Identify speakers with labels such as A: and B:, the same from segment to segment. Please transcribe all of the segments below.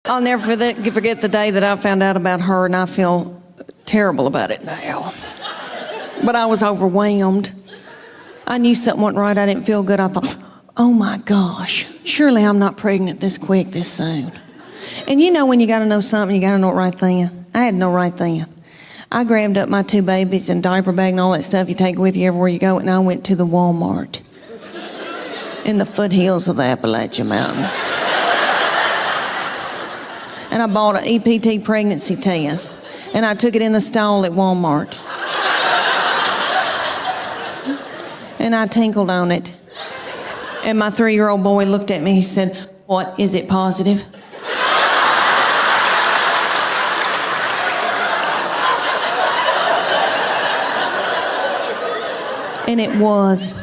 A: I'll never forget the day that I found out about her, and I feel terrible about it now. But I was overwhelmed. I knew something wasn't right. I didn't feel good. I thought, oh my gosh, surely I'm not pregnant this quick, this soon. And you know when you got to know something, you got to know it right then. I had to know right then. I grabbed up my 2 babies and diaper bag and all that stuff you take with you everywhere you go, and I went to the Walmart in the foothills of the Appalachian Mountains. And I bought an EPT pregnancy test, and I took it in the stall at Walmart. And I tinkled on it. And my 3-year-old boy looked at me, he said, "What, is it positive?" And it was.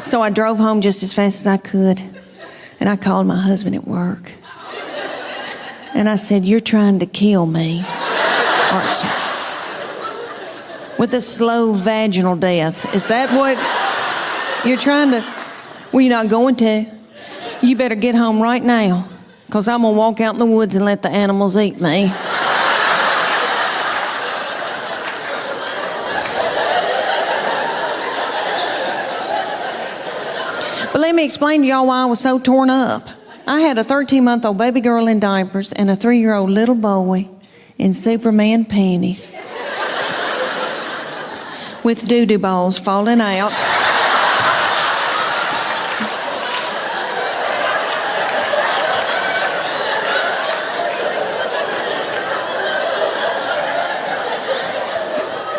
A: So I drove home just as fast as I could, and I called my husband at work. And I said, "You're trying to kill me, aren't you? With a slow vaginal death. Is that what you're trying to?" "Well, you're not going to. You better get home right now, because I'm going to walk out in the woods and let the animals eat me." But let me explain to y'all why I was so torn up. I had a 13-month-old baby girl in diapers and a 3-year-old little boy in Superman panties with doo-doo balls falling out.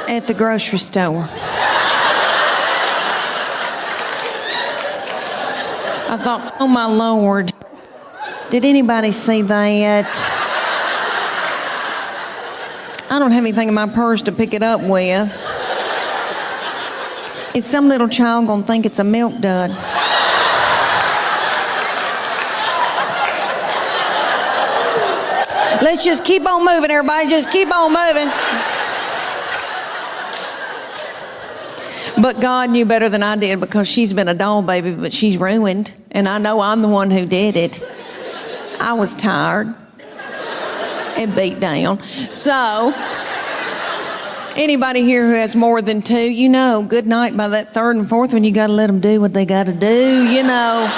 A: At the grocery store. I thought, oh my Lord, did anybody see that? I don't have anything in my purse to pick it up with. Is some little child gonna think it's a milk dud? Let's just keep on moving, everybody. Just keep on moving. But God knew better than I did, because she's been a doll baby, but she's ruined. And I know I'm the one who did it. I was tired and beat down. So, anybody here who has more than 2, you know, good night by that 3rd and 4th one, you got to let them do what they got to do, you know.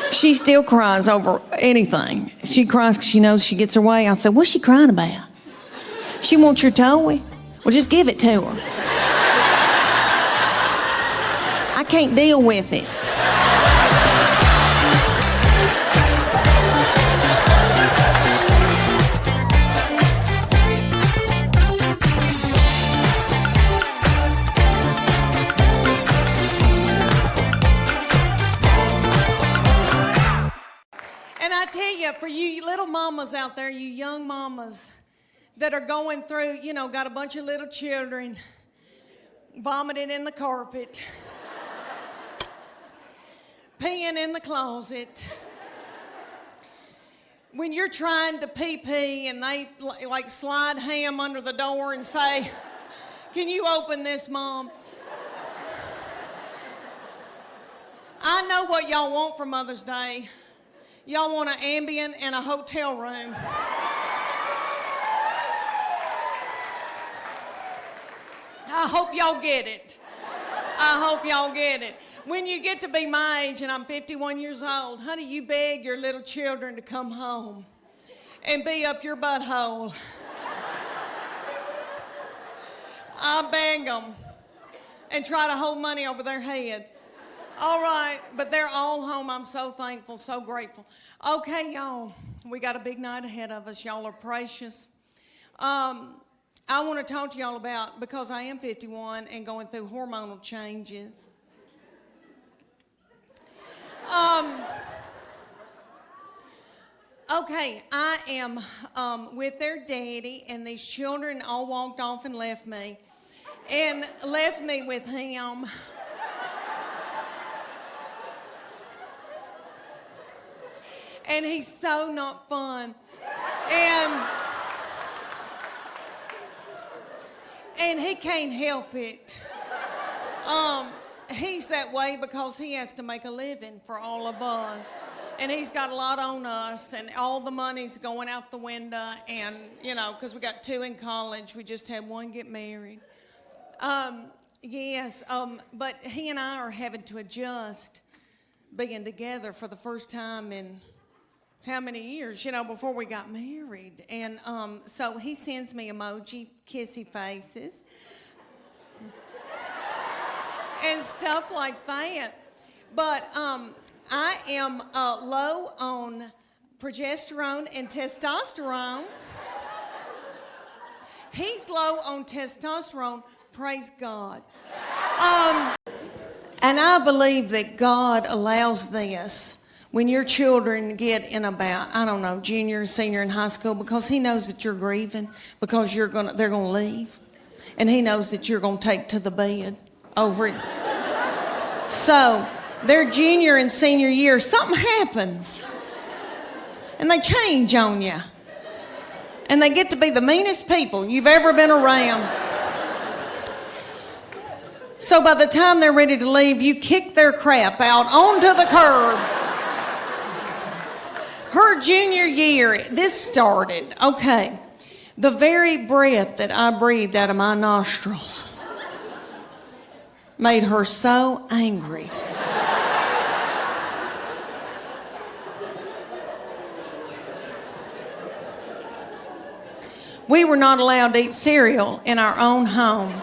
A: She still cries over anything. She cries because she knows she gets her way. I said, "What's she crying about?" "She wants your toy." "Well, just give it to her." I can't deal with it. And I tell you, for you little mamas out there, you young mamas that are going through, you know, got a bunch of little children vomiting in the carpet, peeing in the closet. When you're trying to pee and they like slide ham under the door and say, "Can you open this, Mom?" I know what y'all want for Mother's Day. Y'all want an Ambien and a hotel room. I hope y'all get it. I hope y'all get it. When you get to be my age, and I'm 51 years old, honey, you beg your little children to come home and be up your butthole. I beg them and try to hold money over their head. All right, but they're all home. I'm so thankful, so grateful. Okay, y'all, we got a big night ahead of us. Y'all are precious. I want to talk to y'all about, because I am 51 and going through hormonal changes. Okay, I am with their daddy, and these children all walked off and left me with him. And he's so not fun. And he can't help it. he's that way because he has to make a living for all of us. And he's got a lot on us, and all the money's going out the window. And, because we got 2 in college, we just had 1 get married. But he and I are having to adjust being together for the first time in how many years, before we got married. And so he sends me emoji, kissy faces, and stuff like that. But I am low on progesterone and testosterone. He's low on testosterone, praise God. And I believe that God allows this when your children get in about, junior, senior in high school, because he knows that you're grieving, because they're gonna leave. And he knows that you're gonna take to the bed over it. So their junior and senior year, something happens. And they change on you. And they get to be the meanest people you've ever been around. So by the time they're ready to leave, you kick their crap out onto the curb. Her junior year, this started, okay, the very breath that I breathed out of my nostrils made her so angry. We were not allowed to eat cereal in our own home.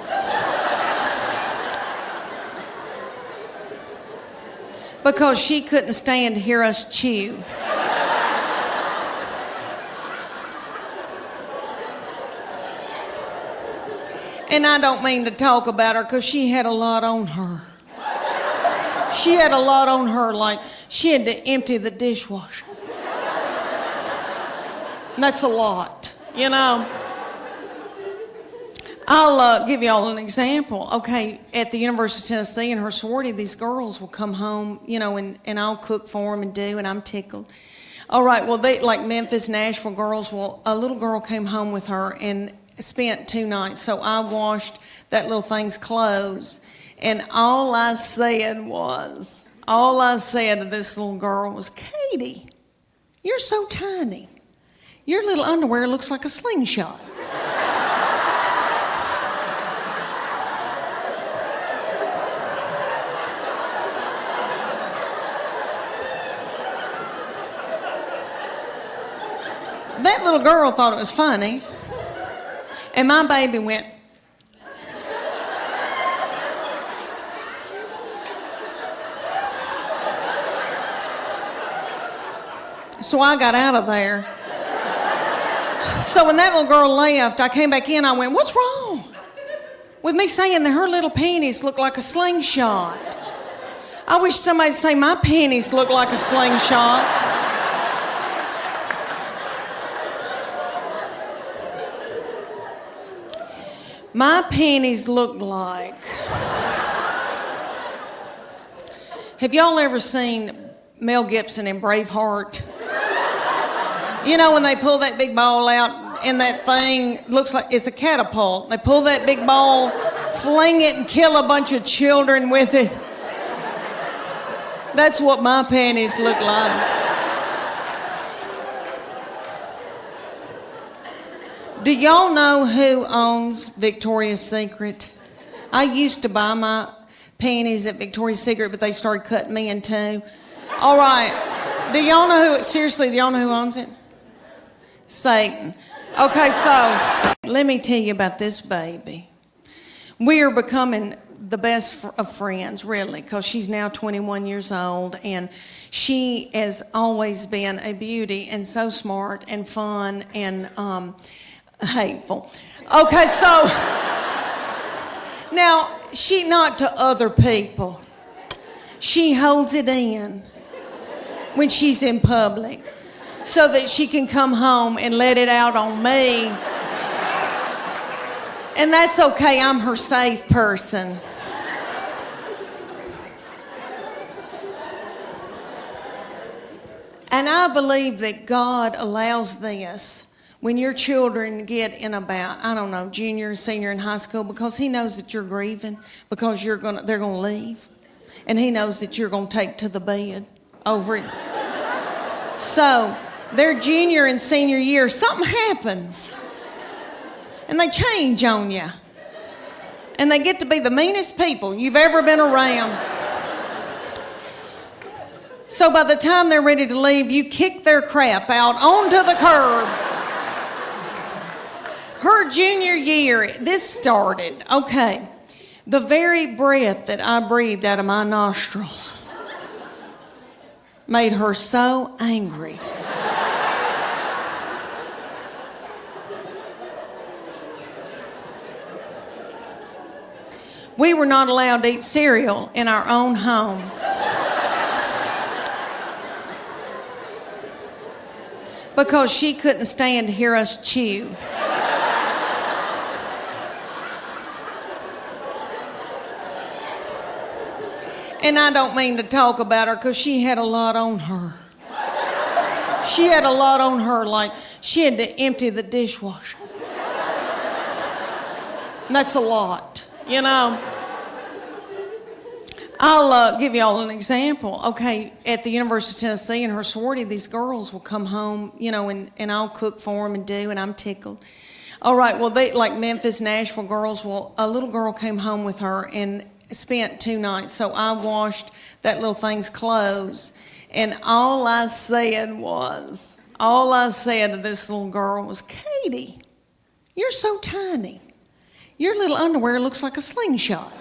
A: Because she couldn't stand to hear us chew. And I don't mean to talk about her because she had a lot on her. She had a lot on her, like she had to empty the dishwasher. And that's a lot, I'll give you all an example. Okay, at the University of Tennessee in her sorority, these girls will come home, and I'll cook for them and I'm tickled. All right, well, they like Memphis, Nashville girls. Well, a little girl came home with her and spent 2 nights. So I washed that little thing's clothes, and all I said to this little girl was, Katie, you're so tiny. Your little underwear looks like a slingshot. That little girl thought it was funny, and my baby went. So I got out of there. So when that little girl left, I came back in, I went, what's wrong with me saying that her little panties look like a slingshot? I wish somebody'd say my panties look like a slingshot. My panties looked like... Have y'all ever seen Mel Gibson in Braveheart? When they pull that big ball out and that thing looks like it's a catapult. They pull that big ball, fling it, and kill a bunch of children with it. That's what my panties look like. Do y'all know who owns Victoria's Secret? I used to buy my panties at Victoria's Secret, but they started cutting me in two. All right. Do y'all know who owns it? Satan. Okay, so let me tell you about this baby. We are becoming the best of friends, really, because she's now 21 years old, and she has always been a beauty and so smart and fun and hateful. Okay, so now she not to other people. She holds it in when she's in public so that she can come home and let it out on me. And that's okay, I'm her safe person. And I believe that God allows this when your children get in about, junior, senior in high school, because he knows that you're grieving, because they're gonna leave. and he knows that you're going to take to the bed over it. So their junior and senior year, something happens, and they change on you, and they get to be the meanest people you've ever been around. So by the time they're ready to leave, you kick their crap out onto the curb. Her junior year, this started, okay, the very breath that I breathed out of my nostrils made her so angry. We were not allowed to eat cereal in our own home. Because she couldn't stand to hear us chew. And I don't mean to talk about her because she had a lot on her. She had a lot on her, like she had to empty the dishwasher. And that's a lot, you know. I'll give y'all an example. Okay, at the University of Tennessee in her sorority, these girls will come home, you know, and I'll cook for them and do, and I'm tickled. All right, well, they like Memphis, Nashville girls. Well, a little girl came home with her and spent 2 nights. So I washed that little thing's clothes, and all I said to this little girl was, Katie, you're so tiny. Your little underwear looks like a slingshot.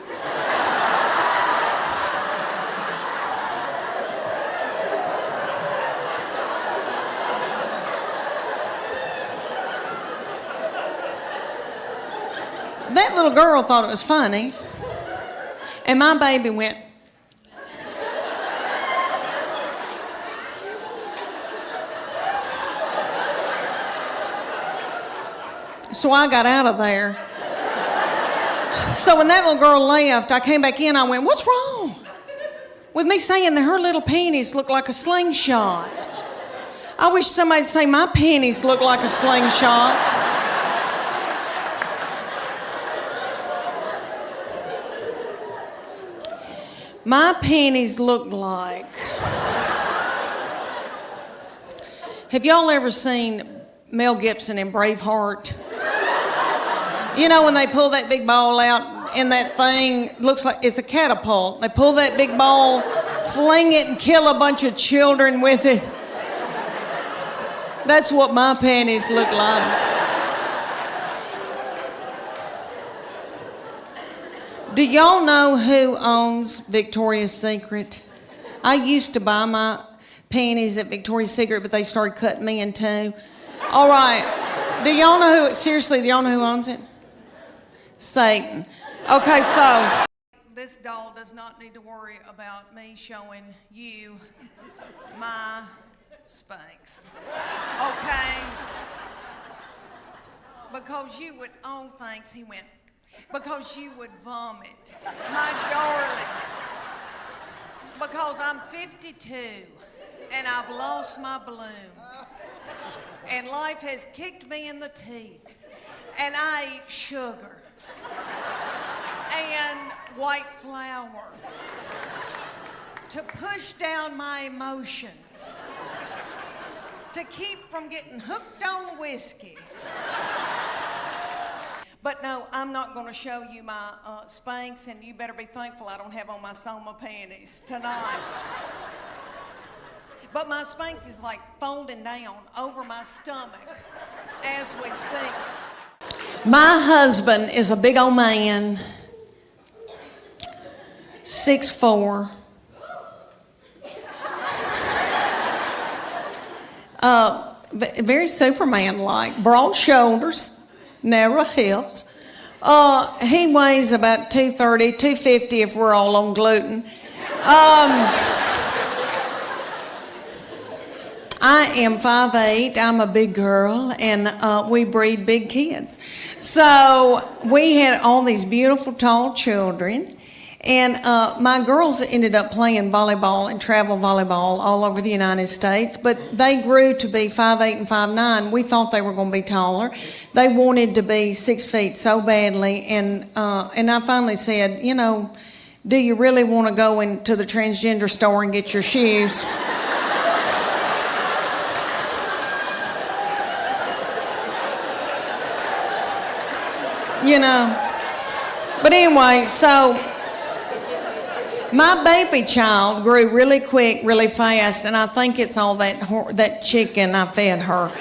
A: That little girl thought it was funny, and my baby went. So I got out of there. So when that little girl left, I came back in, I went, what's wrong with me saying that her little panties look like a slingshot? I wish somebody'd say my panties look like a slingshot. My panties look like... Have y'all ever seen Mel Gibson in Braveheart? You know when they pull that big ball out and that thing looks like it's a catapult. They pull that big ball, fling it and kill a bunch of children with it. That's what my panties look like. Do y'all know who owns Victoria's Secret? I used to buy my panties at Victoria's Secret, but they started cutting me in two. All right. Do y'all know who, seriously, do y'all know who owns it? Satan. Okay, so this doll does not need to worry about me showing you my Spanx. Okay? Because you would, oh, thanks, he went. Because you would vomit, my darling. Because I'm 52 and I've lost my bloom. And life has kicked me in the teeth. And I eat sugar and white flour to push down my emotions, to keep from getting hooked on whiskey. But no, I'm not going to show you my Spanx, and you better be thankful I don't have on my Soma panties tonight. But my Spanx is like folding down over my stomach as we speak. My husband is a big old man, 6'4". Very Superman-like, broad shoulders. Narrow hips. He weighs about 230, 250 if we're all on gluten. I am 5'8". I'm a big girl, and we breed big kids. So we had all these beautiful, tall children. And my girls ended up playing volleyball and travel volleyball all over the United States, but they grew to be 5'8" and 5'9". We thought they were going to be taller. They wanted to be 6 feet so badly, and I finally said, you know, do you really want to go into the transgender store and get your shoes? You know. But anyway, so my baby child grew really quick, really fast, and I think it's all that chicken I fed her.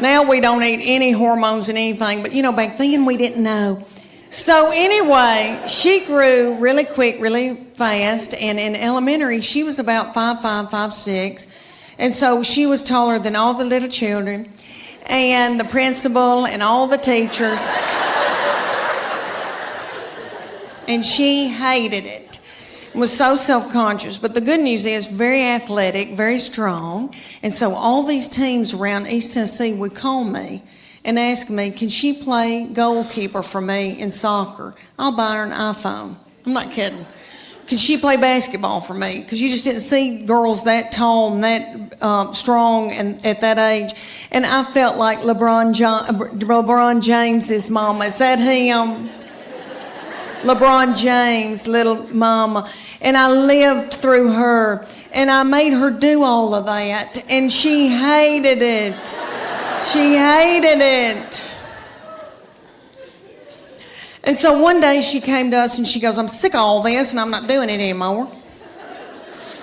A: Now we don't eat any hormones and anything, but you know, back then we didn't know. So anyway, she grew really quick, really fast, and in elementary she was about 5'5", 5'6", and so she was taller than all the little children, and the principal and all the teachers. And she hated it, was so self-conscious. But the good news is very athletic, very strong. And so all these teams around East Tennessee would call me and ask me, can she play goalkeeper for me in soccer? I'll buy her an iPhone. I'm not kidding. Can she play basketball for me? Because you just didn't see girls that tall and that strong and at that age. And I felt like LeBron James's mama. Is that him? LeBron James, little mama. And I lived through her. And I made her do all of that. And she hated it. She hated it. And so one day she came to us and she goes, I'm sick of all this and I'm not doing it anymore.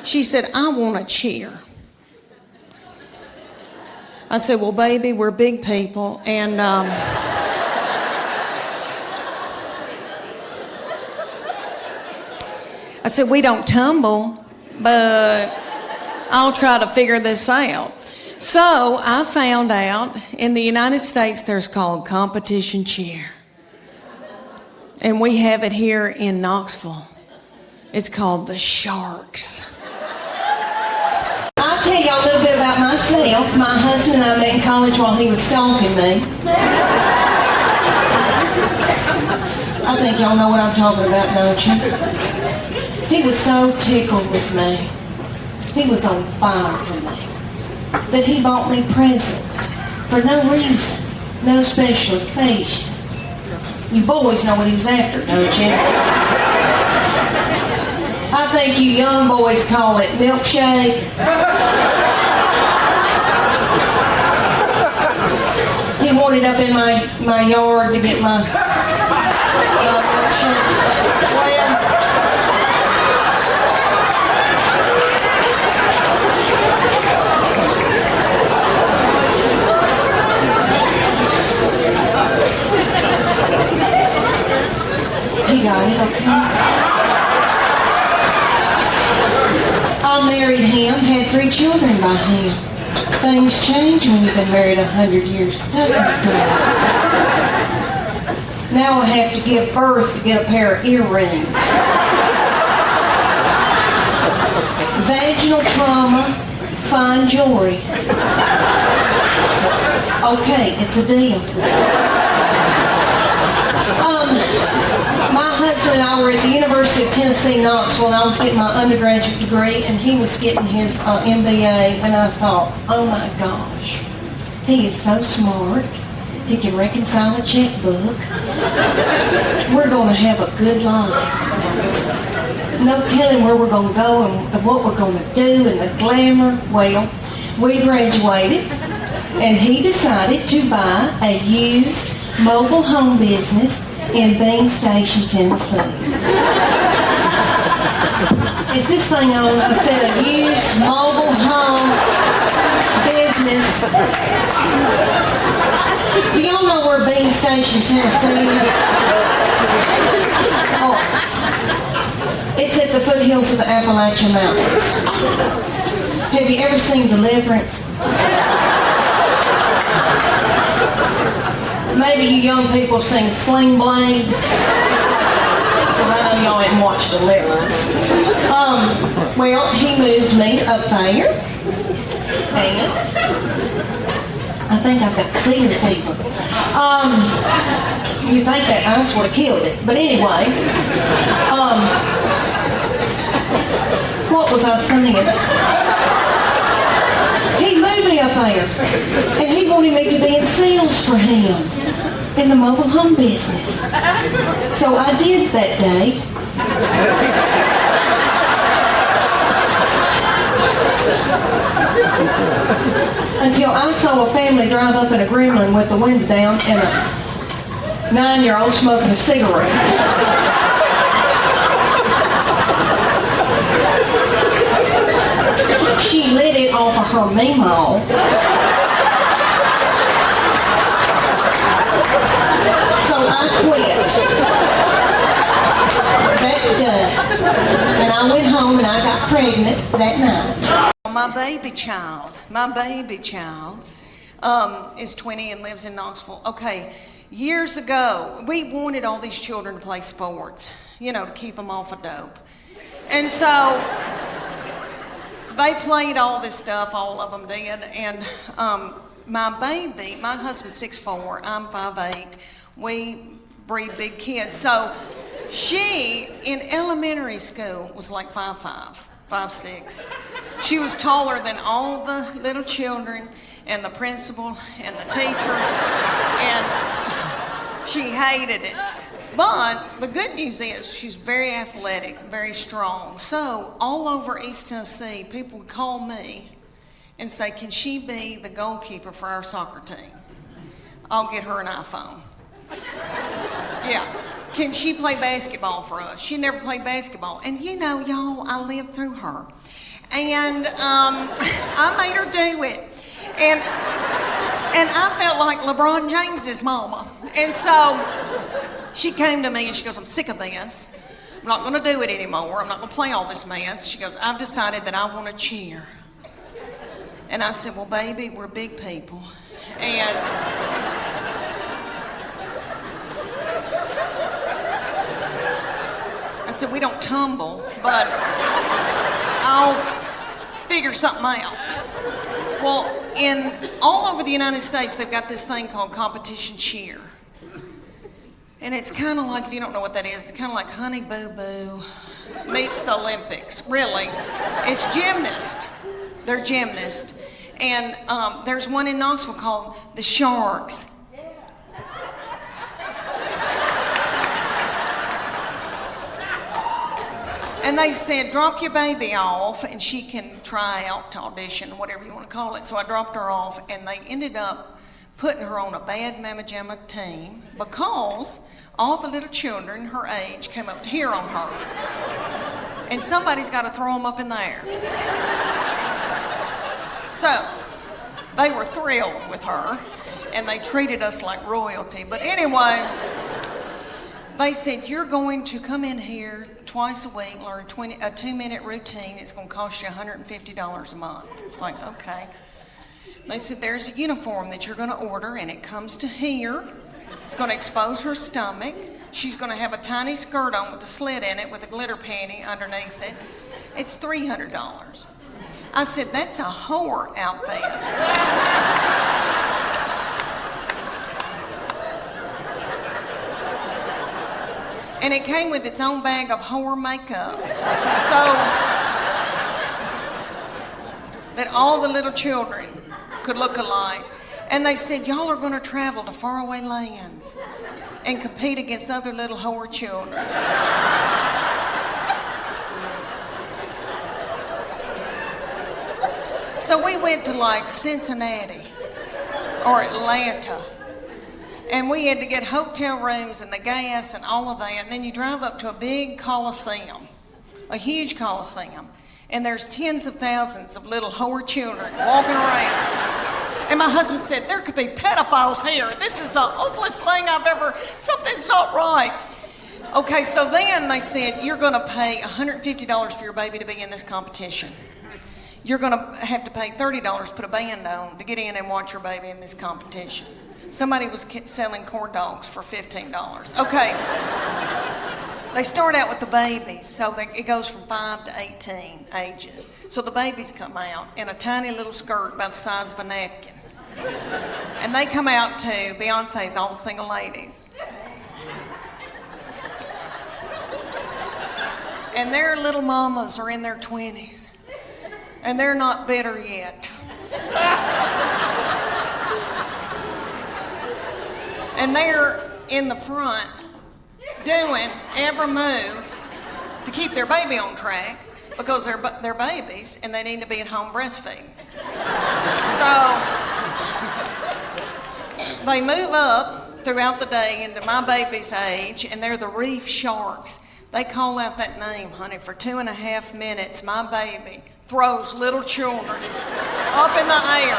A: She said, I want to cheer. I said, well, baby, we're big people. And I said, we don't tumble, but I'll try to figure this out. So I found out in the United States there's called competition cheer. And we have it here in Knoxville. It's called the Sharks. I'll tell y'all a little bit about myself. My husband and I met in college while he was stalking me. I think y'all know what I'm talking about, don't you? He was so tickled with me. He was on fire for me. That he bought me presents for no reason, no special occasion. You boys know what he was after, don't you? I think you young boys call it milkshake. He wanted up in my yard to get my milkshake. He got it, okay. I married him, had 3 children by him. Things change when you've been married 100 years, doesn't it, girl? Now I have to give birth to get a pair of earrings. Vaginal trauma, fine jewelry. Okay, it's a deal. My husband and I were at the University of Tennessee, Knoxville, and I was getting my undergraduate degree, and he was getting his MBA, and I thought, oh my gosh, he is so smart. He can reconcile a checkbook. We're going to have a good life. No telling where we're going to go and what we're going to do and the glamour. Well, we graduated, and he decided to buy a used mobile home business in Bean Station, Tennessee. Is this thing on? I said a used mobile home business. Do y'all know where Bean Station, Tennessee is? Oh, it's at the foothills of the Appalachian Mountains. Have you ever seen Deliverance? Maybe you young people sing Sling Blade. Because I know y'all haven't watched Deliverance. Well, he moved me up there. And I think I've got cedar fever. You think that ice would have killed it. But anyway, what was I saying? He moved me up there, and he wanted me to be in sales for him in the mobile home business. So I did that day, Until I saw a family drive up in a Gremlin with the window down and a 9-year-old smoking a cigarette. She lit it off of her Milo. So I quit. That done. And I went home and I got pregnant that night. My baby child is 20 and lives in Knoxville. Okay, years ago, we wanted all these children to play sports, you know, to keep them off of dope. And so they played all this stuff, all of them did. And my baby, my husband's 6'4", I'm 5'8". We breed big kids. So she, in elementary school, was like 5'5", 5'6". She was taller than all the little children and the principal and the teachers, and she hated it. But the good news is she's very athletic, very strong. So all over East Tennessee, people would call me and say, can she be the goalkeeper for our soccer team? I'll get her an iPhone. Yeah. Can she play basketball for us? She never played basketball. And you know, y'all, I lived through her. And I made her do it. And I felt like LeBron James's mama. And so she came to me and she goes, I'm sick of this. I'm not gonna do it anymore. I'm not gonna play all this mess. She goes, I've decided that I wanna cheer. And I said, well, baby, we're big people. And I said, we don't tumble, but I'll figure something out. Well, all over the United States, they've got this thing called competition cheer. And it's kind of like, if you don't know what that is, it's kind of like Honey Boo Boo meets the Olympics, really. It's gymnast. They're gymnasts. And there's one in Knoxville called the Sharks. And they said, drop your baby off and she can try out to audition, whatever you want to call it. So I dropped her off and they ended up putting her on a bad mamma jamma team because all the little children her age came up to hear on her. And somebody's got to throw them up in the air. So they were thrilled with her and they treated us like royalty. But anyway, they said, you're going to come in here twice a week, learn a 2-minute routine. It's going to cost you $150 a month. It's like, okay. They said, there's a uniform that you're going to order, and it comes to here. It's going to expose her stomach. She's going to have a tiny skirt on with a slit in it with a glitter panty underneath it. It's $300. I said, that's a whore outfit. And it came with its own bag of whore makeup. So that all the little children could look alike. And they said, y'all are gonna travel to faraway lands and compete against other little whore children. So we went to like Cincinnati or Atlanta. And we had to get hotel rooms and the gas and all of that. And then you drive up to a big coliseum, a huge coliseum. And there's tens of thousands of little whore children walking around. And my husband said, there could be pedophiles here. This is the awfulest thing I've ever, something's not right. Okay, so then they said, you're gonna pay $150 for your baby to be in this competition. You're gonna have to pay $30 to put a band on to get in and watch your baby in this competition. Somebody was selling corn dogs for $15. Okay. They start out with the babies, so it goes from 5 to 18 ages. So the babies come out in a tiny little skirt about the size of a napkin. And they come out to Beyonce's All the Single Ladies. And their little mamas are in their 20s. And they're not bitter yet. And they're in the front doing every move to keep their baby on track because they're babies and they need to be at home breastfeeding. So they move up throughout the day into my baby's age, and they're the reef sharks. They call out that name, honey, for 2.5 minutes. My baby throws little children up in the air,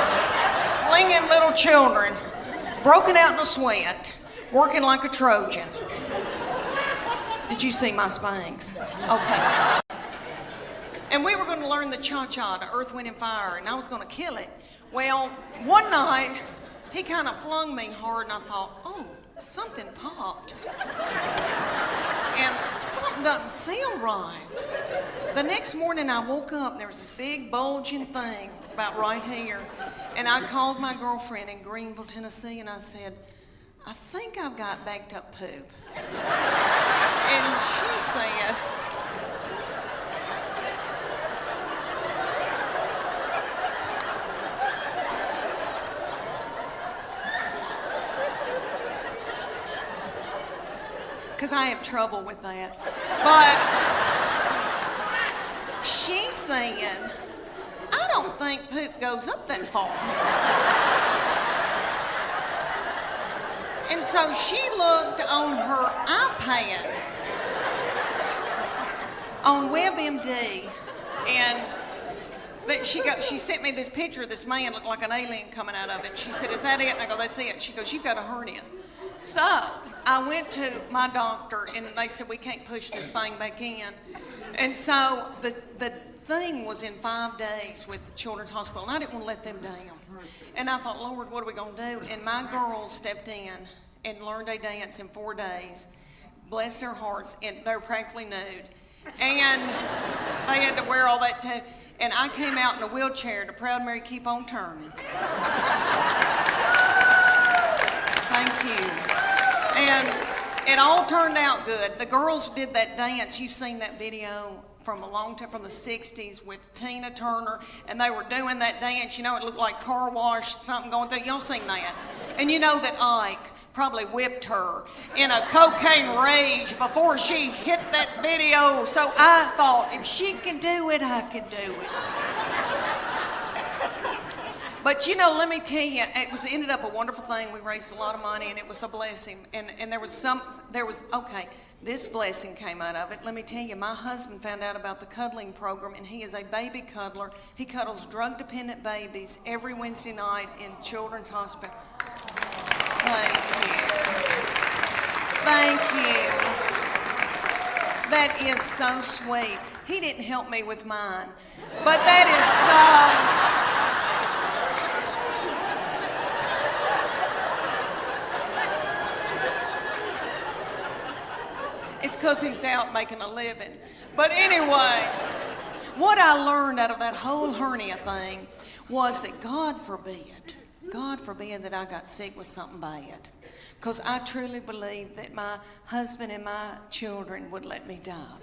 A: flinging little children, broken out in a sweat, working like a Trojan. Did you see my Spanx? Okay. And we were going to learn the cha-cha, to Earth, Wind, and Fire, and I was going to kill it. Well, one night, he kind of flung me hard, and I thought, oh, something popped. And something doesn't feel right. The next morning, I woke up, and there was this big bulging thing about right here. And I called my girlfriend in Greenville, Tennessee, and I said, I think I've got backed up poop. And she said, because I have trouble with that. But she said, I don't think poop goes up that far. And so she looked on her iPad on WebMD, and she sent me this picture of this man looked like an alien coming out of him. She said, is that it? And I go, that's it. She goes, you've got a hernia. So I went to my doctor, and they said, we can't push this thing back in. And so the thing was in 5 days with the Children's Hospital, and I didn't want to let them down. And I thought, Lord, what are we going to do? And my girls stepped in and learned a dance in 4 days. Bless their hearts, and they were practically nude. And they had to wear all that too. And I came out in a wheelchair to Proud Mary Keep On Turning. Thank you. And it all turned out good. The girls did that dance. You've seen that video from a long time, from the 60s with Tina Turner, and they were doing that dance. You know, it looked like car wash, something going through. Y'all seen that? And you know that Ike probably whipped her in a cocaine rage before she hit that video. So I thought, if she can do it, I can do it. But you know, let me tell you, it ended up a wonderful thing. We raised a lot of money, and it was a blessing. And this blessing came out of it. Let me tell you, my husband found out about the cuddling program, and he is a baby cuddler. He cuddles drug-dependent babies every Wednesday night in Children's Hospital. Thank you. Thank you. That is so sweet. He didn't help me with mine, but that is so sweet. It's because he was out making a living. But anyway, what I learned out of that whole hernia thing was that God forbid that I got sick with something bad. Because I truly believe that my husband and my children would let me die.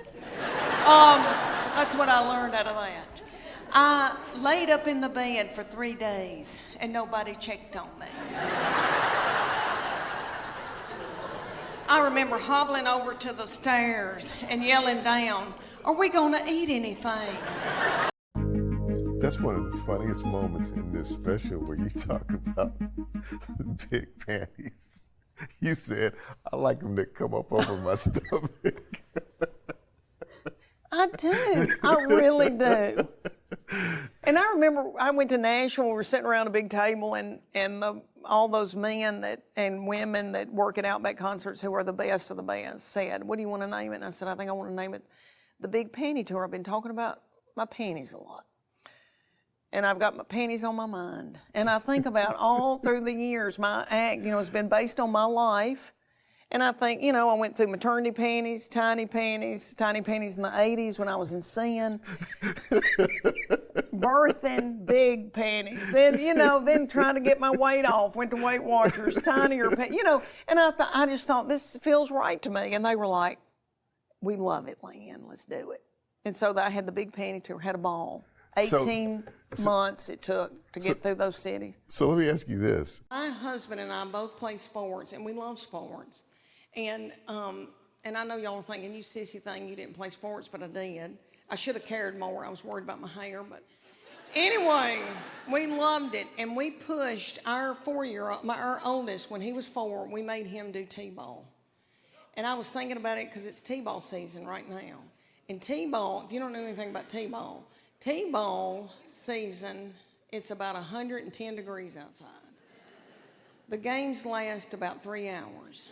A: That's what I learned out of that. I laid up in the bed for 3 days and nobody checked on me. I remember hobbling over to the stairs and yelling down, are we gonna eat anything?
B: That's one of the funniest moments in this special where you talk about big panties. You said, I like them to come up over my stomach.
A: I do. I really do. And I remember I went to Nashville, we were sitting around a big table, and all those men and women that work at Outback Concerts who are the best of the best said, what do you want to name it? And I said, I think I want to name it the Big Panty Tour. I've been talking about my panties a lot. And I've got my panties on my mind. And I think about all through the years, my act, has been based on my life. And I think, I went through maternity panties, tiny panties in the 80s when I was in sin, birthing, big panties. Then, then trying to get my weight off, went to Weight Watchers, tinier panties, and I just thought, this feels right to me. And they were like, we love it, Leanne, let's do it. And so I had the Big Panty Tour, had a ball. 18 months it took to get through those cities.
B: So let me ask you this.
A: My husband and I both play sports, and we love sports. And and I know y'all are thinking, you sissy thing, you didn't play sports, but I did. I should have cared more. I was worried about my hair, but anyway, we loved it, and we pushed our 4-year-old, our oldest, when he was 4, we made him do T-ball. And I was thinking about it because it's T-ball season right now. And T-ball, if you don't know anything about T-ball season, it's about 110 degrees outside. The games last about 3 hours.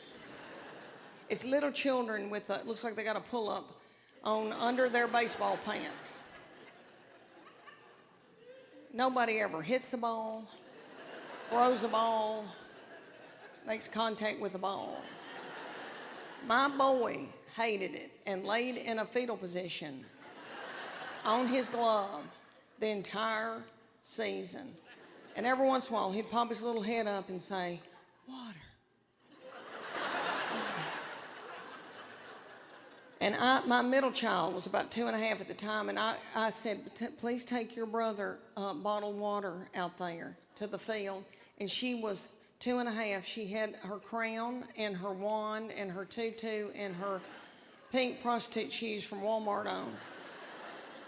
A: It's little children with, it looks like they got a pull-up on under their baseball pants. Nobody ever hits the ball, throws the ball, makes contact with the ball. My boy hated it and laid in a fetal position on his glove the entire season. And every once in a while, he'd pop his little head up and say, water. And my middle child was about 2.5 at the time, and I said, please take your brother bottled water out there to the field. And she was 2.5. She had her crown and her wand and her tutu and her pink prostitute shoes from Walmart on.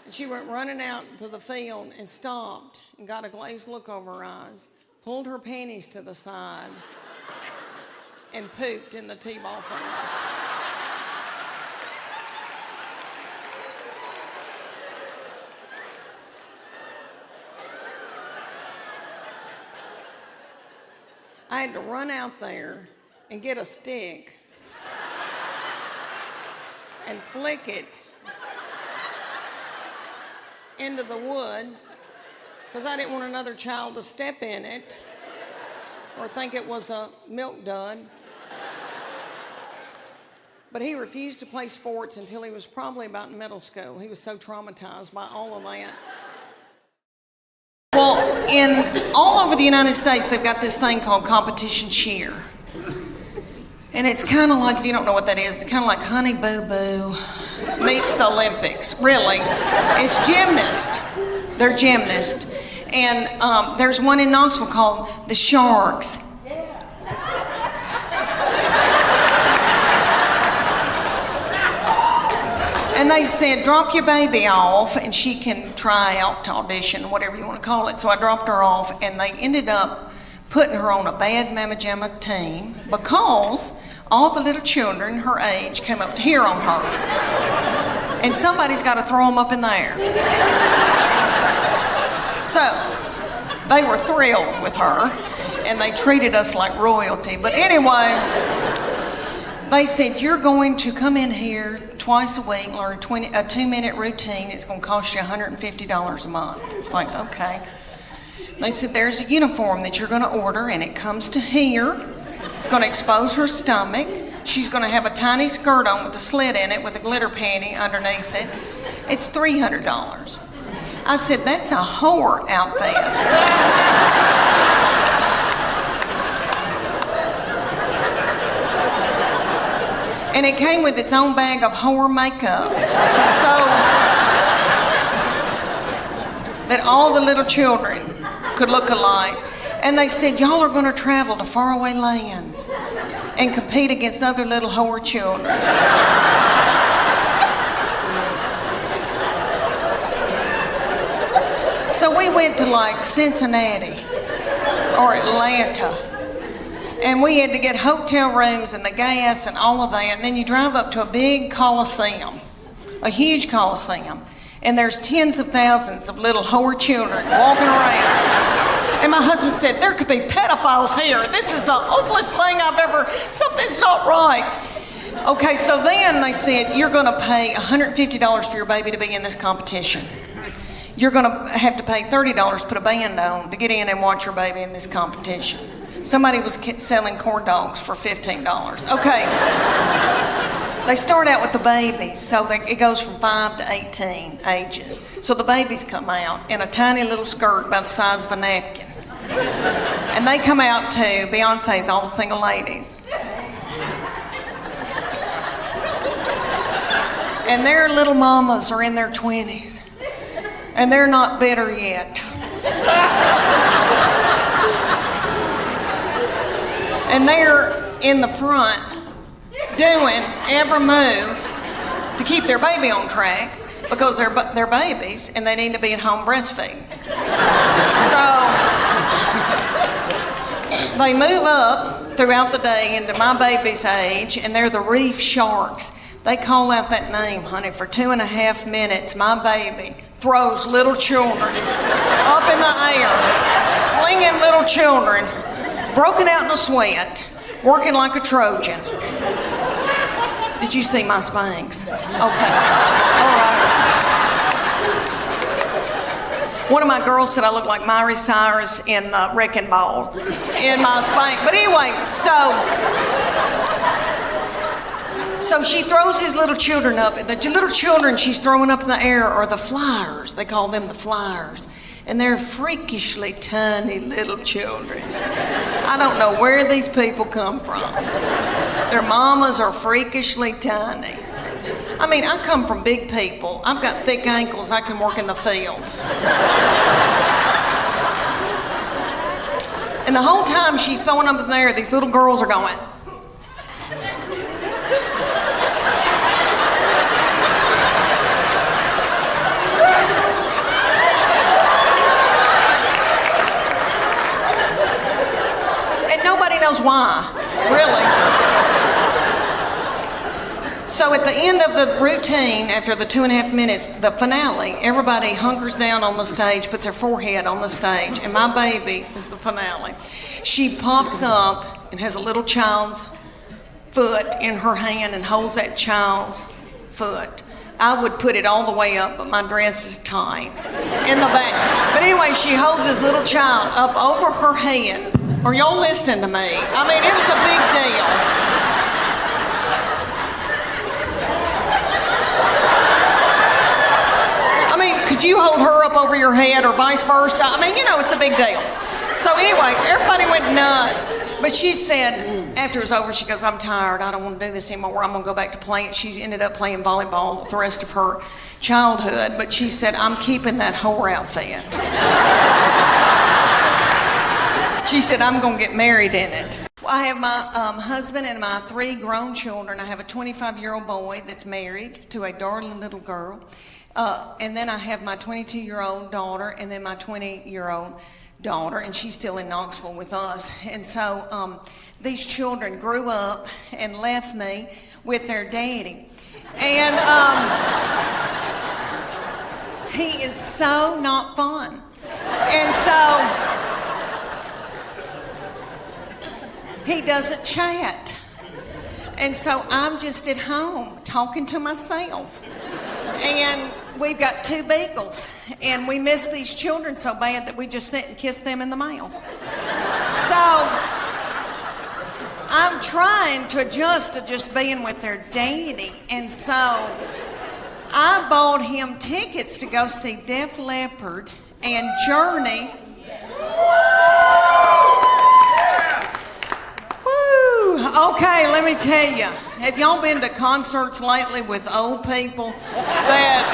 A: And she went running out to the field and stopped and got a glazed look over her eyes, pulled her panties to the side, and pooped in the T-ball field. I had to run out there and get a stick and flick it into the woods because I didn't want another child to step in it or think it was a milk dud. But he refused to play sports until he was probably about in middle school. He was so traumatized by all of that. Well, all over the United States, they've got this thing called competition cheer. And it's kind of like, if you don't know what that is, it's kind of like Honey Boo Boo meets the Olympics, really. It's gymnast. They're gymnasts. And there's one in Knoxville called the Sharks. And they said, drop your baby off and she can try out to audition, whatever you want to call it. So I dropped her off, and they ended up putting her on a bad Mamma Jamma team because all the little children her age came up to hear on her. And somebody's got to throw them up in the air. So they were thrilled with her, and they treated us like royalty. But anyway, they said, you're going to come in here twice a week, learn a 2-minute routine. It's going to cost you $150 a month. It's like, okay. They said, there's a uniform that you're going to order, and it comes to here. It's going to expose her stomach. She's going to have a tiny skirt on with a slit in it with a glitter panty underneath it. It's $300. I said, that's a whore outfit. And it came with its own bag of whore makeup. So that all the little children could look alike. And they said, y'all are going to travel to faraway lands and compete against other little whore children. So we went to like Cincinnati or Atlanta. And we had to get hotel rooms and the gas and all of that. And then you drive up to a big coliseum, a huge coliseum. And there's tens of thousands of little whore children walking around. And my husband said, there could be pedophiles here. This is the awfulest thing I've ever, something's not right. Okay, so then they said, you're going to pay $150 for your baby to be in this competition. You're going to have to pay $30 to put a band on to get in and watch your baby in this competition. Somebody was selling corn dogs for $15. Okay. They start out with the babies, so it goes from 5 to 18 ages. So the babies come out in a tiny little skirt about the size of a napkin. And they come out to Beyonce's All the Single Ladies. And their little mamas are in their 20s. And they're not bitter yet. And they're in the front doing every move to keep their baby on track because they're babies and they need to be at home breastfeeding. So they move up throughout the day into my baby's age, and they're the reef sharks. They call out that name, honey, for 2.5 minutes. My baby throws little children up in the air, flinging little children, broken out in a sweat, working like a Trojan. Did you see my Spanx? Okay. All right. One of my girls said I look like Miley Cyrus in the Wrecking Ball in my Spanx. But anyway, so she throws these little children up. The little children she's throwing up in the air are the flyers. They call them the flyers. And they're freakishly tiny little children. I don't know where these people come from. Their mamas are freakishly tiny. I mean, I come from big people. I've got thick ankles. I can work in the fields. And the whole time she's throwing them up there, these little girls are going. Nobody knows why, really. So at the end of the routine, after the 2.5 minutes, the finale, everybody hunkers down on the stage, puts their forehead on the stage, and my baby is the finale. She pops up and has a little child's foot in her hand and holds that child's foot. I would put it all the way up, but my dress is tight in the back. But anyway, she holds this little child up over her head. Are y'all listening to me? I mean, it was a big deal. I mean, could you hold her up over your head or vice versa? I mean, you know, it's a big deal. So anyway, everybody went nuts. But she said, after it was over, she goes, I'm tired. I don't want to do this anymore. I'm going to go back to playing. She ended up playing volleyball the rest of her childhood. But she said, I'm keeping that whore outfit. She said, I'm going to get married in it. I have my husband and my 3 grown children. I have a 25-year-old boy that's married to a darling little girl. And then I have my 22-year-old daughter and then my 20-year-old daughter, and she's still in Knoxville with us. And so these children grew up and left me with their daddy. And he is so not fun. And so he doesn't chat. And so I'm just at home talking to myself. And we've got 2 beagles. And we miss these children so bad that we just sit and kiss them in the mouth. So I'm trying to adjust to just being with their daddy. And so I bought him tickets to go see Def Leppard and Journey. Okay, let me tell you. Have y'all been to concerts lately with old people that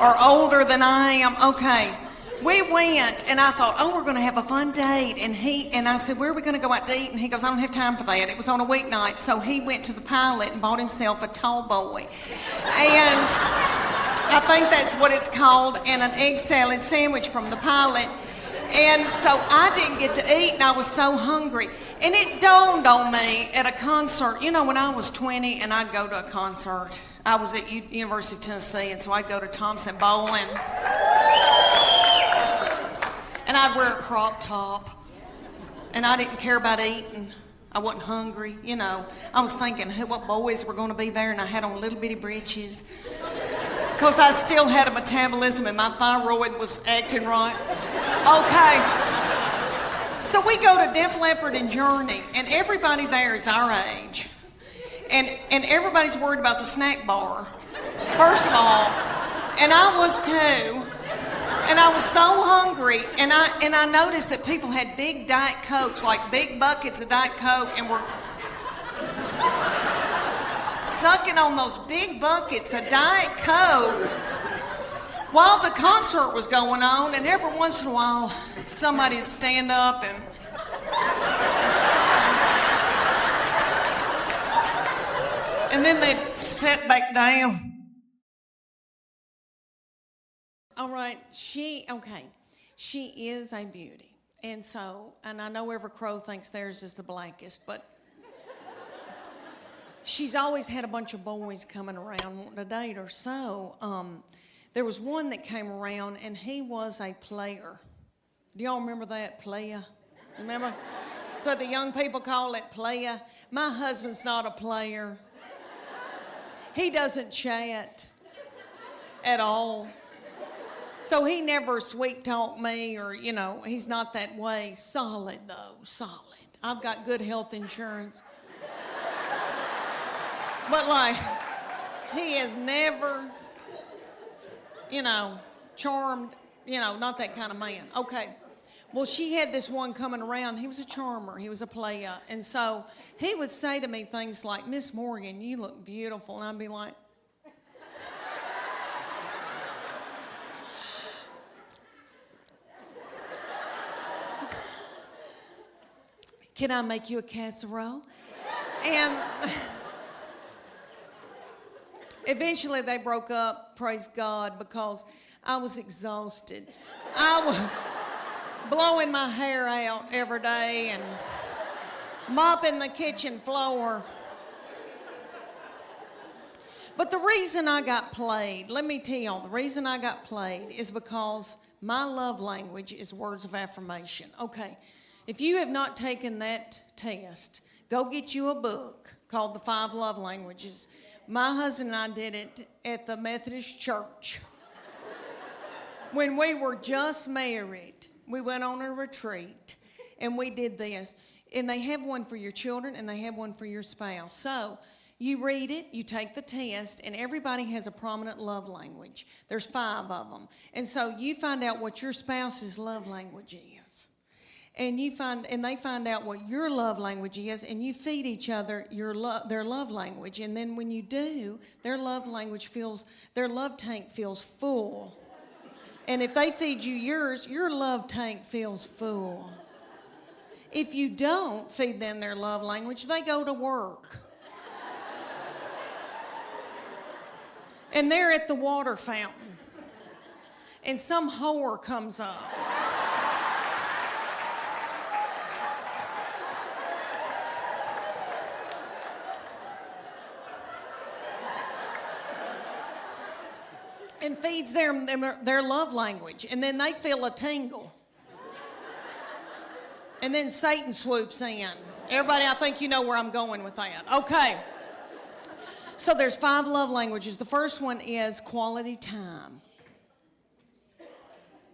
A: are older than I am? Okay, we went and I thought, oh, we're going to have a fun date. And I said, where are we going to go out to eat? And he goes, I don't have time for that. It was on a weeknight. So he went to the Pilot and bought himself a tall boy. And I think that's what it's called, and an egg salad sandwich from the Pilot. And so I didn't get to eat, and I was so hungry. And it dawned on me at a concert. You know, when I was 20 and I'd go to a concert, I was at University of Tennessee, and so I'd go to Thompson Bowling. And I'd wear a crop top. And I didn't care about eating. I wasn't hungry, you know. I was thinking what boys were going to be there, and I had on little bitty breeches. Because I still had a metabolism and my thyroid was acting right. Okay. So we go to Def Leppard and Journey, and everybody there is our age. And everybody's worried about the snack bar, first of all. And I was too. And I was so hungry, and I noticed that people had big Diet Cokes, like big buckets of Diet Coke, and were sucking on those big buckets of Diet Coke while the concert was going on. And every once in a while, somebody would stand up and And then they'd sit back down. All right, she is a beauty. And I know every crow thinks theirs is the blackest, but she's always had a bunch of boys coming around wanting to date her. So there was one that came around, and he was a player. Do y'all remember that, playa? Remember? So the young people call it playa. My husband's not a player. He doesn't chat at all. So he never sweet talked me or, he's not that way. Solid, though, solid. I've got good health insurance. But, he has never, charmed, not that kind of man. Okay. Well, she had this one coming around. He was a charmer. He was a player. And so he would say to me things like, Miss Morgan, you look beautiful. And I'd be like, can I make you a casserole? And eventually they broke up, praise God, because I was exhausted. I was blowing my hair out every day and mopping the kitchen floor. But the reason I got played, let me tell y'all, the reason I got played is because my love language is words of affirmation. Okay. If you have not taken that test, go get you a book called The 5 Love Languages. My husband and I did it at the Methodist Church. When we were just married, we went on a retreat and we did this. And they have one for your children and they have one for your spouse. So you read it, you take the test, and everybody has a prominent love language. There's 5 of them. And so you find out what your spouse's love language is. And they find out what your love language is, and you feed each other their love language. And then when you do, their love tank feels full. And if they feed you yours, your love tank feels full. If you don't feed them their love language, they go to work. And they're at the water fountain. And some whore comes up. And feeds them their love language. And then they feel a tingle. And then Satan swoops in. Everybody, I think you know where I'm going with that. Okay. So there's 5 love languages. The first one is quality time.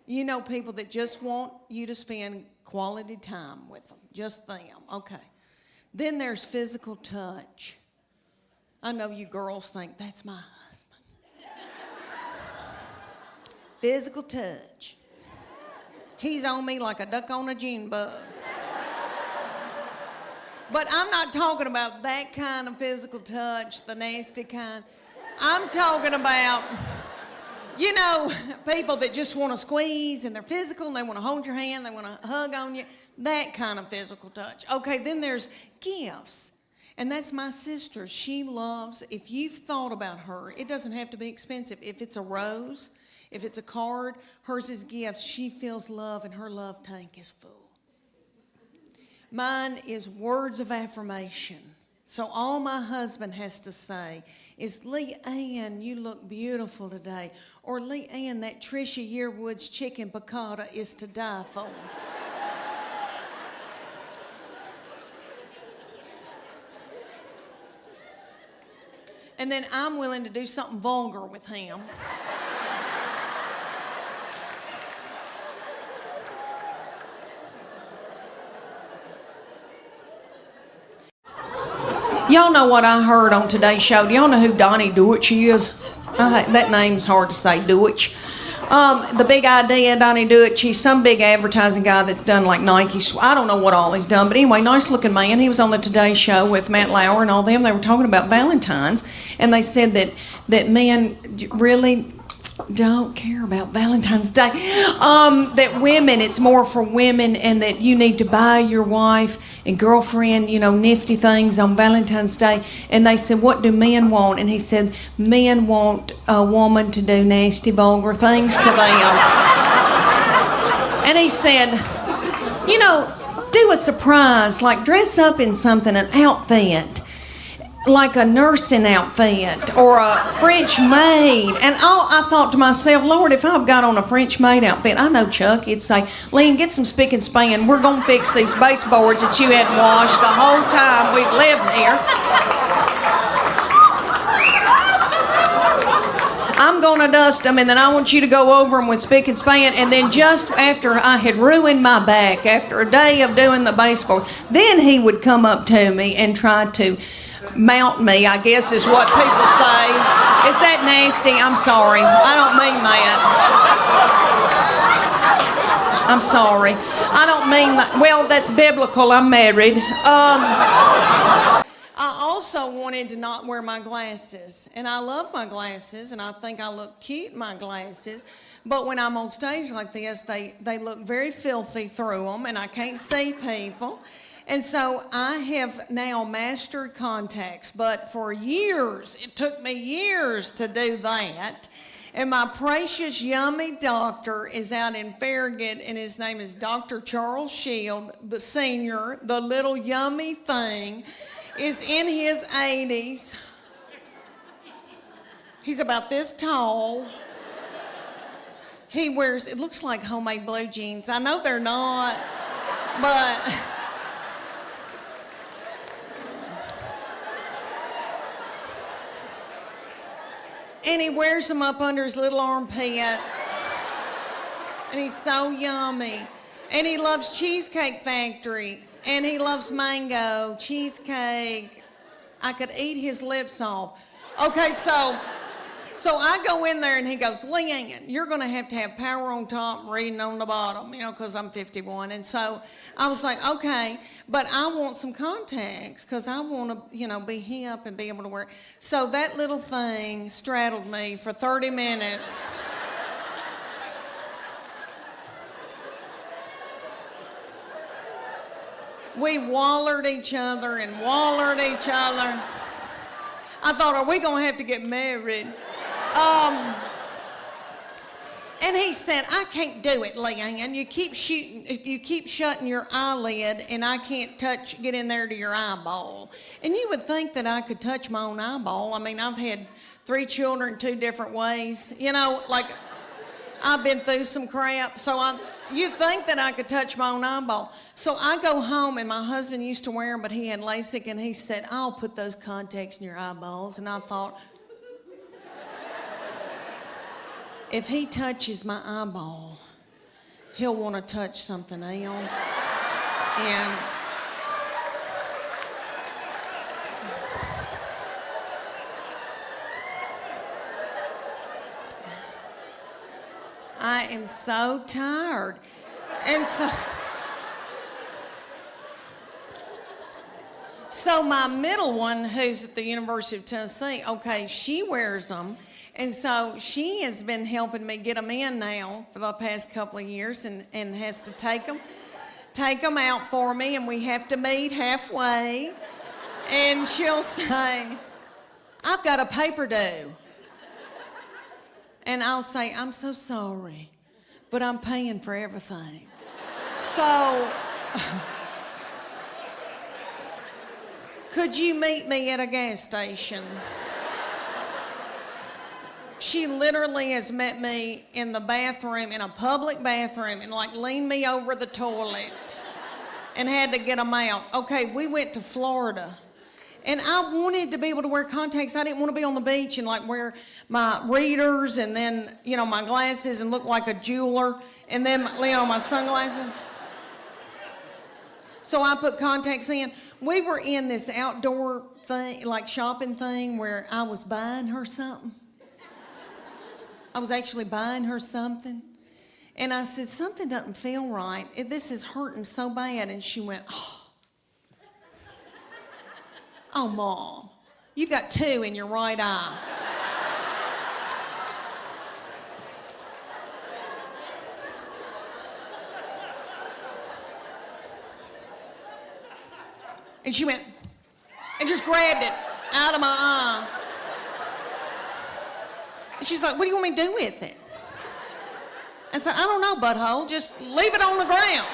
A: You know people that just want you to spend quality time with them. Just them. Okay. Then there's physical touch. I know you girls think, that's my husband. Physical touch. He's on me like a duck on a June bug. But I'm not talking about that kind of physical touch, the nasty kind. I'm talking about, people that just want to squeeze and they're physical and they want to hold your hand, they want to hug on you. That kind of physical touch. Okay, then there's gifts. And that's my sister. She loves, if you've thought about her, it doesn't have to be expensive. If it's a rose, if it's a card, hers is gifts. She feels love and her love tank is full. Mine is words of affirmation. So all my husband has to say is, Leanne, you look beautiful today. Or Leanne, that Trisha Yearwood's chicken piccata is to die for. And then I'm willing to do something vulgar with him. Y'all know what I heard on today's show. Do y'all know who Donnie Deutsch is? That name's hard to say, Deutsch. The big idea, Donnie Deutsch, he's some big advertising guy that's done like Nike. I don't know what all he's done, but anyway, nice looking man. He was on the Today Show with Matt Lauer and all them. They were talking about Valentine's, and they said that men really don't care about Valentine's Day. That women, it's more for women, and that you need to buy your wife and girlfriend, nifty things on Valentine's Day. And they said, what do men want? And he said, men want a woman to do nasty, vulgar things to them. And he said, do a surprise, like dress up in something, an outfit, like a nursing outfit or a French maid. And I thought to myself, Lord, if I've got on a French maid outfit, I know Chuck, he'd say, Leanne, get some spick and span. We're going to fix these baseboards that you hadn't washed the whole time we've lived here. I'm going to dust them, and then I want you to go over them with spick and span. And then just after I had ruined my back, after a day of doing the baseboard, then he would come up to me and try to mount me, I guess is what people say. Is that nasty? I'm sorry. I don't mean that. I'm sorry. I don't mean that. Well, that's biblical. I'm married. I also wanted to not wear my glasses. And I love my glasses, and I think I look cute in my glasses. But when I'm on stage like this, they look very filthy through them, and I can't see people. And so I have now mastered contacts, but for years, it took me years to do that. And my precious, yummy doctor is out in Farragut, and his name is Dr. Charles Shield, the senior, the little yummy thing, is in his 80s. He's about this tall. He wears, it looks like homemade blue jeans. I know they're not, but... And he wears them up under his little armpits. And he's so yummy. And he loves Cheesecake Factory. And he loves mango, cheesecake. I could eat his lips off. Okay, so I go in there and he goes, Leanne, you're going to have power on top and reading on the bottom, because I'm 51. And so I was like, okay, but I want some contacts because I want to, be hip and be able to wear. So that little thing straddled me for 30 minutes. We wallered each other and wallered each other. I thought, are we going to have to get married? And he said, I can't do it, Leanne. You keep shutting your eyelid, and I can't get in there to your eyeball. And you would think that I could touch my own eyeball. I mean, I've had 3 children 2 different ways. I've been through some crap, so you'd think that I could touch my own eyeball. So I go home, and my husband used to wear them, but he had LASIK, and he said, I'll put those contacts in your eyeballs. And I thought, if he touches my eyeball, he'll want to touch something else. And I am so tired. And so my middle one, who's at the University of Tennessee, okay, she wears them. And so she has been helping me get them in now for the past couple of years, and has to take them out for me, and we have to meet halfway. And she'll say, I've got a paper due. And I'll say, I'm so sorry, but I'm paying for everything. So, could you meet me at a gas station? She literally has met me in the bathroom, in a public bathroom, and leaned me over the toilet and had to get them out. Okay, we went to Florida. And I wanted to be able to wear contacts. I didn't want to be on the beach and wear my readers and then, my glasses and look like a jeweler and then, my sunglasses. So I put contacts in. We were in this outdoor thing, shopping thing, where I was buying her something. I was actually buying her something. And I said, something doesn't feel right. This is hurting so bad. And she went, oh, Mom, you've got 2 in your right eye. And she went, and just grabbed it out of my eye. And she's like, what do you want me to do with it? I said, I don't know, butthole, just leave it on the ground.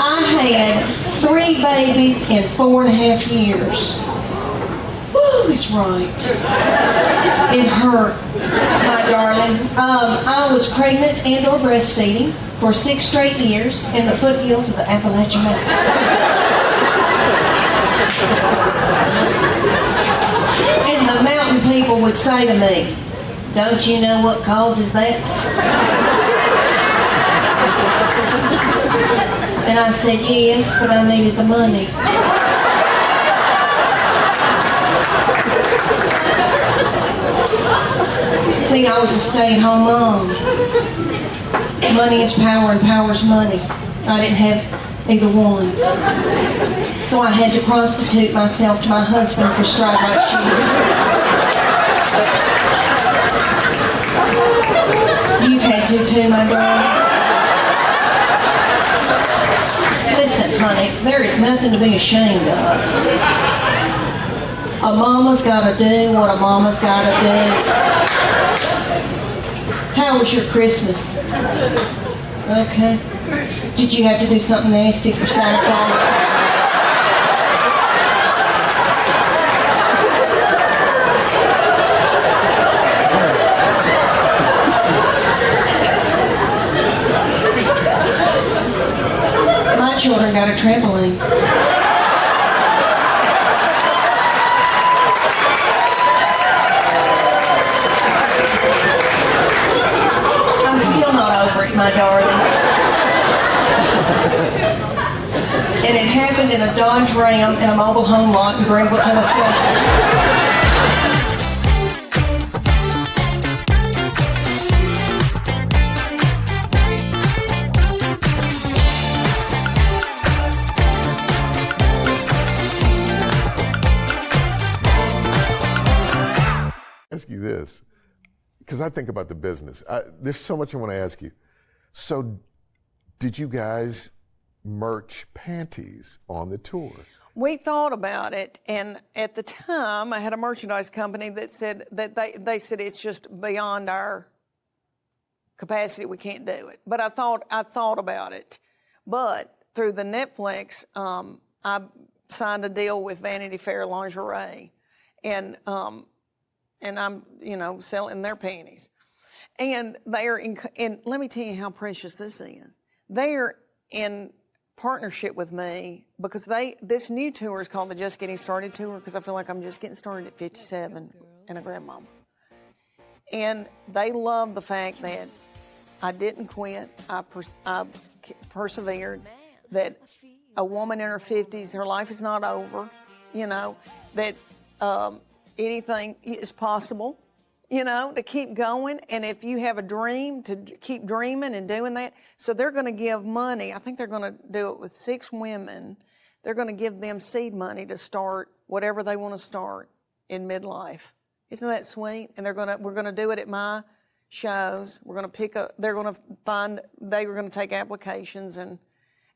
A: I had 3 babies in 4.5 years. Woo, it's right. It hurt, my darling. I was pregnant and or breastfeeding for 6 straight years in the foothills of the Appalachian Mountains. And the mountain people would say to me, don't you know what causes that? And I said, yes, but I needed the money. See, I was a stay-at-home mom. Money is power and power is money. I didn't have either one. So I had to prostitute myself to my husband for straight-right shoes. You've had to too, my darling. Listen, honey, there is nothing to be ashamed of. A mama's got to do what a mama's got to do. How was your Christmas? Okay. Did you have to do something nasty for Santa Claus? My children got a trampoline. I'm still not over it, my darling. And it happened in a Dodge Ram in a mobile home lot in Greenville, Tennessee.
B: Ask you this, because I think about the business. There's so much I want to ask you. So, did you guys merch panties on the tour?
C: We thought about it, and at the time, I had a merchandise company that said that they said it's just beyond our capacity. We can't do it. But I thought about it. But through the Netflix, I signed a deal with Vanity Fair Lingerie, and I'm selling their panties. And they're and let me tell you how precious this is. They're in partnership with me because this new tour is called the Just Getting Started Tour because I feel like I'm just getting started at 57 and a grandmama. And they love the fact that I didn't quit. I persevered. That a woman in her 50s, her life is not over. That anything is possible. To keep going. And if you have a dream, to keep dreaming and doing that. So they're going to give money. I think they're going to do it with 6 women. They're going to give them seed money to start whatever they want to start in midlife. Isn't that sweet? And we're going to do it at my shows. We're going to they were going to take applications and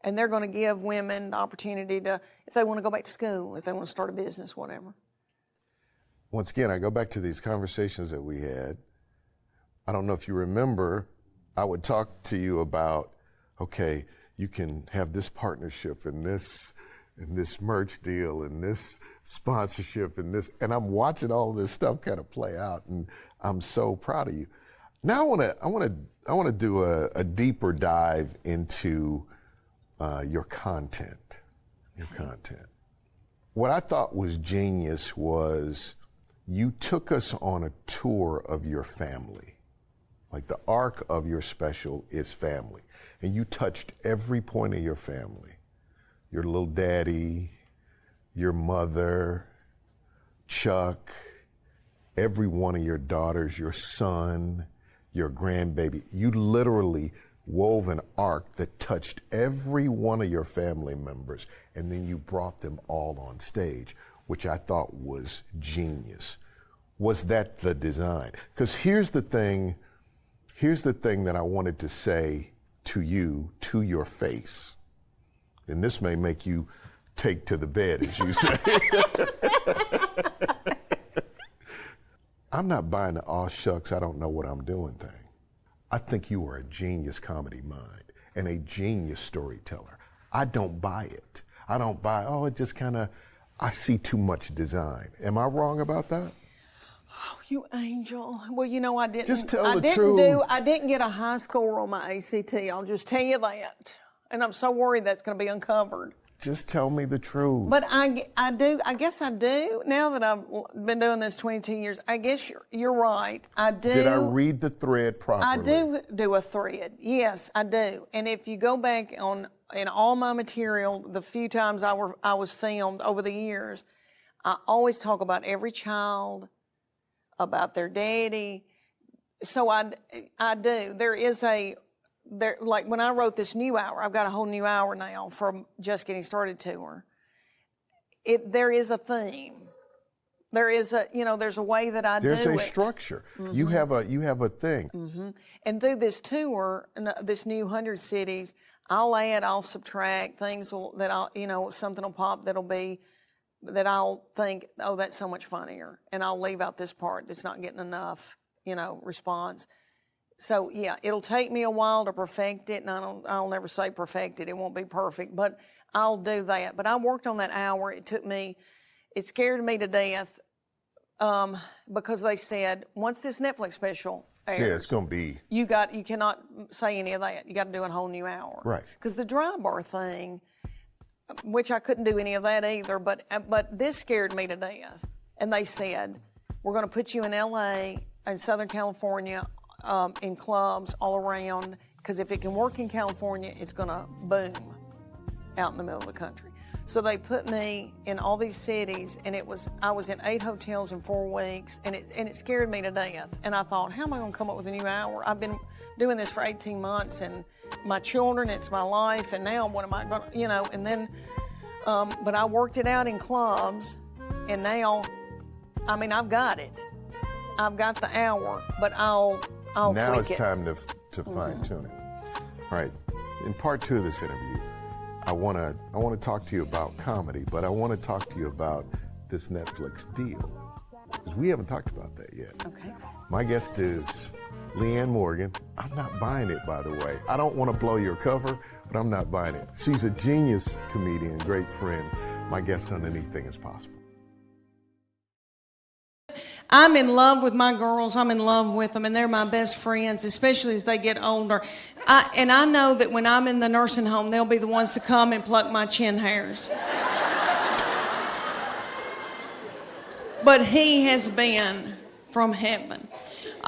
C: they're going to give women the opportunity to, if they want to go back to school, if they want to start a business, whatever.
B: Once again, I go back to these conversations that we had. I don't know if you remember, I would talk to you about, okay, you can have this partnership and this merch deal and this sponsorship and I'm watching all this stuff kind of play out, and I'm so proud of you. Now I want to do a deeper dive into your content. What I thought was genius was you took us on a tour of your family. Like the arc of your special is family. And you touched every point of your family. Your little daddy, your mother, Chuck, every one of your daughters, your son, your grandbaby. You literally wove an arc that touched every one of your family members, and then you brought them all on stage, which I thought was genius. Was that the design? Because here's the thing that I wanted to say to you, to your face, and this may make you take to the bed, as you say. I'm not buying the "aw shucks, I don't know what I'm doing" thing. I think you are a genius comedy mind and a genius storyteller. I don't buy it. I don't buy, oh, it just kind of, I see too much design. Am I wrong about that?
C: Oh, you angel. Well, you know, I didn't.
B: Just tell the truth.
C: I didn't get a high score on my ACT. I'll just tell you that. And I'm so worried that's going to be uncovered.
B: Just tell me the truth.
C: But I do. I guess I do. Now that I've been doing this 22 years, I guess you're right. I do.
B: Did I read the thread properly?
C: I do a thread. Yes, I do. And if you go back in all my material, the few times I was filmed over the years, I always talk about every child, about their daddy. So I do. Like when I wrote this new hour, I've got a whole new hour now from Just Getting Started tour. There is a theme. There is there's a way that I do it.
B: There's a structure. Mm-hmm. You have a thing.
C: Mm-hmm. And through this tour, this new 100 cities, I'll add, I'll subtract things something will pop that I'll think, oh, that's so much funnier, and I'll leave out this part that's not getting enough, response. So yeah, it'll take me a while to perfect it, and I'll never say perfect it. It won't be perfect, but I'll do that. But I worked on that hour. It scared me to death because they said once this Netflix special airs,
B: yeah, it's gonna be.
C: You cannot say any of that. You got to do a whole new hour,
B: right? Because
C: the dry bar thing, which I couldn't do any of that either. But this scared me to death, and they said we're going to put you in LA and Southern California. In clubs all around, because if it can work in California, it's going to boom out in the middle of the country. So they put me in all these cities, and I was in 8 hotels in 4 weeks, and it scared me to death. And I thought, how am I going to come up with a new hour? I've been doing this for 18 months, and my children, it's my life, and now what am I going to, and then, but I worked it out in clubs, and now, I've got it. I've got the hour, but I'll
B: now it's
C: tweak it.
B: Time to fine tune it. All right. In part 2 of this interview, I want to talk to you about comedy, but I want to talk to you about this Netflix deal, because we haven't talked about that yet.
C: Okay.
B: My guest is Leanne Morgan. I'm not buying it, by the way. I don't want to blow your cover, but I'm not buying it. She's a genius comedian, great friend. My guest on Anything Is Possible.
A: I'm in love with my girls. I'm in love with them, and they're my best friends, especially as they get older. And I know that when I'm in the nursing home, they'll be the ones to come and pluck my chin hairs. But he has been from heaven.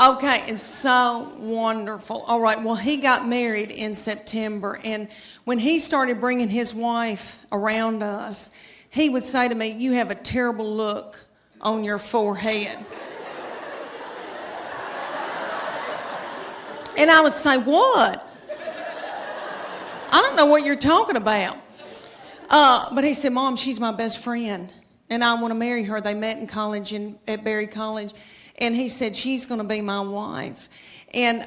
A: Okay, it's so wonderful. All right, well, he got married in September, and when he started bringing his wife around us, he would say to me, "You have a terrible look on your forehead." And I would say, "What? I don't know what you're talking about." But he said, "Mom, she's my best friend, and I want to marry her." They met in college at Berry College, and he said, "She's going to be my wife." And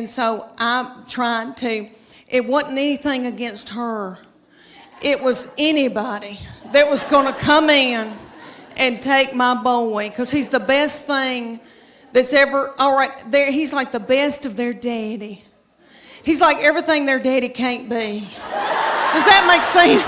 A: so I tried to. It wasn't anything against her. It was anybody that was going to come in and take my boy, because he's the best thing that's ever, all right, he's like the best of their daddy. He's like everything their daddy can't be. Does that make sense?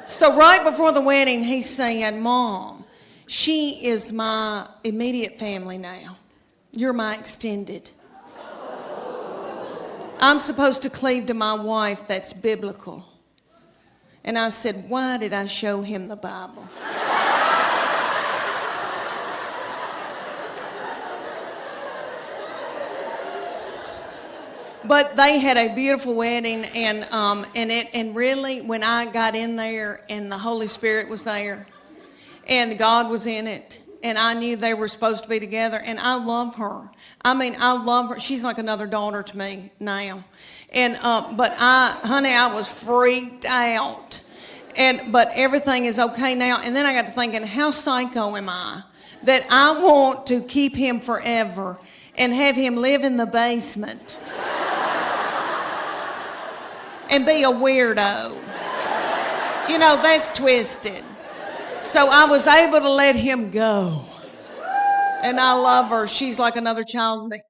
A: So right before the wedding, he's saying, "Mom, she is my immediate family now. You're my extended. I'm supposed to cleave to my wife. That's biblical." And I said, "Why did I show him the Bible?" But they had a beautiful wedding, and really, when I got in there and the Holy Spirit was there, and God was in it. And I knew they were supposed to be together, and I love her. I mean, I love her. She's like another daughter to me now. And but I was freaked out. But everything is okay now. And then I got to thinking, how psycho am I that I want to keep him forever and have him live in the basement and be a weirdo? You know, that's twisted. So I was able to let him go. And I love her. She's like another child to me.